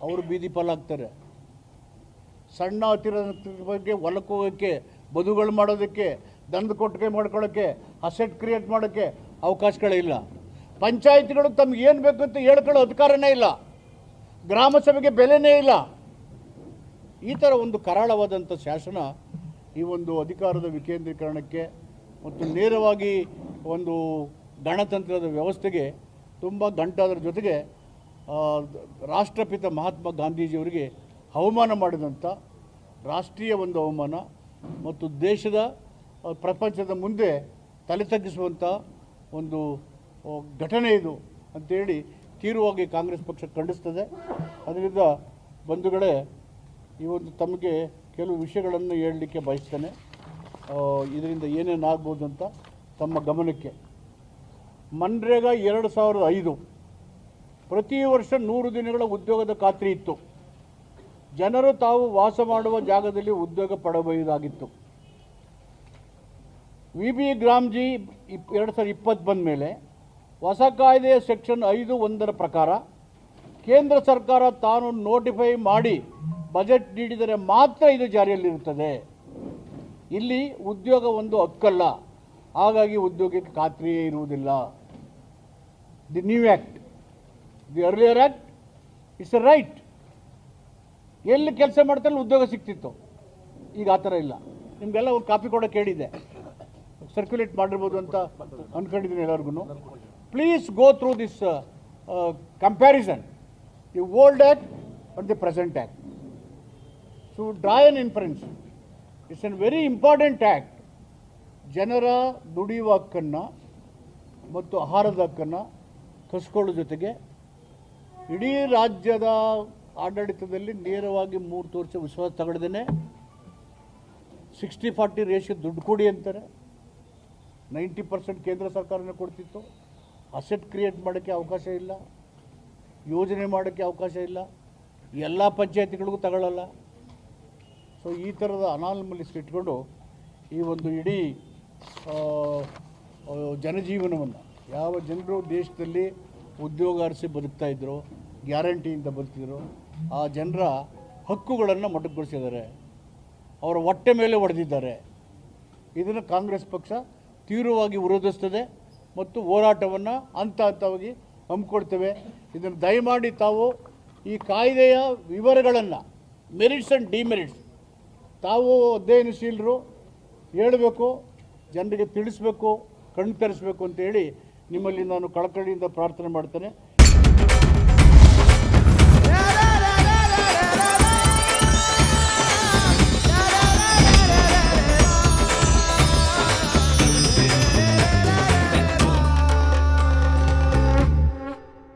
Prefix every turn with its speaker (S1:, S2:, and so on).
S1: ಅವರು ಬೀದಿ ಪಾಲಾಗ್ತಾರೆ. ಸಣ್ಣ ಹತ್ತಿರದ ಬಗ್ಗೆ ಹೊಲಕ್ಕೆ ಹೋಗೋಕ್ಕೆ, ಬದುಗಳು ಮಾಡೋದಕ್ಕೆ, ದಂಧೆ ಕೊಟ್ಟಿಗೆ ಮಾಡ್ಕೊಳ್ಳೋಕ್ಕೆ, ಅಸೆಟ್ ಕ್ರಿಯೇಟ್ ಮಾಡೋಕ್ಕೆ ಅವಕಾಶಗಳಿಲ್ಲ. ಪಂಚಾಯಿತಿಗಳು ತಮ್ಗೆ ಏನು ಬೇಕು ಅಂತ ಹೇಳ್ಕೊಳ್ಳೋ ಅಧಿಕಾರನೇ ಇಲ್ಲ. ಗ್ರಾಮ ಸಭೆಗೆ ಬೆಲೆನೇ ಇಲ್ಲ. ಈ ಥರ ಒಂದು ಕರಾಳವಾದಂಥ ಶಾಸನ ಈ ಒಂದು ಅಧಿಕಾರದ ವಿಕೇಂದ್ರೀಕರಣಕ್ಕೆ ಮತ್ತು ನೇರವಾಗಿ ಒಂದು ಗಣತಂತ್ರದ ವ್ಯವಸ್ಥೆಗೆ ತುಂಬ ಗಂಟಾದ್ರ ಜೊತೆಗೆ ರಾಷ್ಟ್ರಪಿತ ಮಹಾತ್ಮ ಗಾಂಧೀಜಿಯವರಿಗೆ ಅವಮಾನ ಮಾಡಿದಂಥ ರಾಷ್ಟ್ರೀಯ ಒಂದು ಅವಮಾನ ಮತ್ತು ದೇಶದ ಪ್ರಪಂಚದ ಮುಂದೆ ತಲೆ ತಗ್ಗಿಸುವಂಥ ಒಂದು ಘಟನೆ ಇದು ಅಂಥೇಳಿ ತೀವ್ರವಾಗಿ ಕಾಂಗ್ರೆಸ್ ಪಕ್ಷ ಖಂಡಿಸ್ತದೆ. ಅದರಿಂದ ಬಂಧುಗಳೇ, ಈ ಒಂದು ತಮಗೆ ಕೆಲವು ವಿಷಯಗಳನ್ನು ಹೇಳಲಿಕ್ಕೆ ಬಯಸ್ತೇನೆ. ಇದರಿಂದ ಏನೇನಾಗ್ಬೋದು ಅಂತ ತಮ್ಮ ಗಮನಕ್ಕೆ. ಮನ್ರೇಗಾ 2005 ಪ್ರತಿ ವರ್ಷ 100 ದಿನಗಳ ಉದ್ಯೋಗದ ಖಾತ್ರಿ ಇತ್ತು. ಜನರು ತಾವು ವಾಸ ಮಾಡುವ ಜಾಗದಲ್ಲಿ ಉದ್ಯೋಗ ಪಡೆಯಬಹುದಾಗಿತ್ತು. VB ಗ್ರಾಮ್ಜಿ 2020 ಬಂದ ಮೇಲೆ ಹೊಸ ಕಾಯ್ದೆಯ ಸೆಕ್ಷನ್ 5(1) ಪ್ರಕಾರ ಕೇಂದ್ರ ಸರ್ಕಾರ ತಾನು ನೋಟಿಫೈ ಮಾಡಿ ಬಜೆಟ್ ನೀಡಿದರೆ ಮಾತ್ರ ಇದು ಜಾರಿಯಲ್ಲಿರುತ್ತದೆ. ಇಲ್ಲಿ ಉದ್ಯೋಗ ಒಂದು ಹಕ್ಕಲ್ಲ, ಹಾಗಾಗಿ ಉದ್ಯೋಗಕ್ಕೆ ಖಾತ್ರಿಯೇ ಇರುವುದಿಲ್ಲ. The new act, the earlier act, it's A right. ಎಲ್ಲಿ ಕೆಲಸ ಮಾಡ್ತಾರೆ ಉದ್ಯೋಗ ಸಿಗ್ತಿತ್ತು, ಈಗ ಆ ಥರ ಇಲ್ಲ. ನಿಮಗೆಲ್ಲ ಒಂದು ಕಾಪಿ ಕೊಡೋಕೆ ಹೇಳಿದೆ, ಸರ್ಕ್ಯುಲೇಟ್ ಮಾಡಿರ್ಬೋದು ಅಂತ ಅಂದ್ಕೊಂಡಿದ್ದೀನಿ ಎಲ್ಲರಿಗೂ. Please go through this comparison, the old act and the present act. To draw an inference, it's an very important act. ಜನರ ದುಡಿಯುವ ಹಕ್ಕನ್ನು ಮತ್ತು ಆಹಾರದ ಹಕ್ಕನ್ನು ಕಸ್ಕೊಳ್ಳೋ ಜೊತೆಗೆ ಇಡೀ ರಾಜ್ಯದ ಆಡಳಿತದಲ್ಲಿ ನೇರವಾಗಿ 3 ವರ್ಷ ವಿಶ್ವಾಸ ತಗೊಳ್ದೇನೆ 60-40 ರೇಷಿಯೋ ದುಡ್ಡು ಕೊಡಿ ಅಂತಾರೆ. 90% ಕೇಂದ್ರ ಸರ್ಕಾರನೇ ಕೊಡ್ತಿತ್ತು. ಅಸೆಟ್ ಕ್ರಿಯೇಟ್ ಮಾಡೋಕ್ಕೆ ಅವಕಾಶ ಇಲ್ಲ, ಯೋಜನೆ ಮಾಡೋಕ್ಕೆ ಅವಕಾಶ ಇಲ್ಲ, ಎಲ್ಲ ಪಂಚಾಯತಿಗಳಿಗೂ ತಗೊಳ್ಳಲ್ಲ. ಸೊ ಈ ಥರದ ಅನಾಮಲೀಸ್ ಇಟ್ಕೊಂಡು ಈ ಒಂದು ಇಡೀ ಜನಜೀವನವನ್ನು, ಯಾವ ಜನರು ದೇಶದಲ್ಲಿ ಉದ್ಯೋಗ ಅರಸಿ ಬದುಕ್ತಾ ಇದ್ರು, ಗ್ಯಾರಂಟಿಯಿಂದ ಬದುಕಿದ್ರು, ಆ ಜನರ ಹಕ್ಕುಗಳನ್ನು ಮೊಟಕುಗೊಳಿಸಿದ್ದಾರೆ, ಅವರ ಹೊಟ್ಟೆ ಮೇಲೆ ಹೊಡೆದಿದ್ದಾರೆ. ಇದನ್ನು ಕಾಂಗ್ರೆಸ್ ಪಕ್ಷ ತೀವ್ರವಾಗಿ ವಿರೋಧಿಸ್ತದೆ ಮತ್ತು ಹೋರಾಟವನ್ನು ಹಂತವಾಗಿ ಹಮ್ಮಿಕೊಳ್ತೇವೆ. ಇದನ್ನು ದಯಮಾಡಿ ತಾವು ಈ ಕಾಯ್ದೆಯ ವಿವರಗಳನ್ನು, ಮೆರಿಟ್ಸ್ ಆ್ಯಂಡ್ ಡಿಮೆರಿಟ್ಸ್ ತಾವು ಅಧ್ಯಯನಶೀಲರು ಹೇಳಬೇಕು, ಜನರಿಗೆ ತಿಳಿಸ್ಬೇಕು, ಕಣ್ಣು ತರಿಸ್ಬೇಕು ಅಂತೇಳಿ ನಿಮ್ಮಲ್ಲಿ ನಾನು ಕಳಕಳಿಯಿಂದ ಪ್ರಾರ್ಥನೆ ಮಾಡ್ತೇನೆ.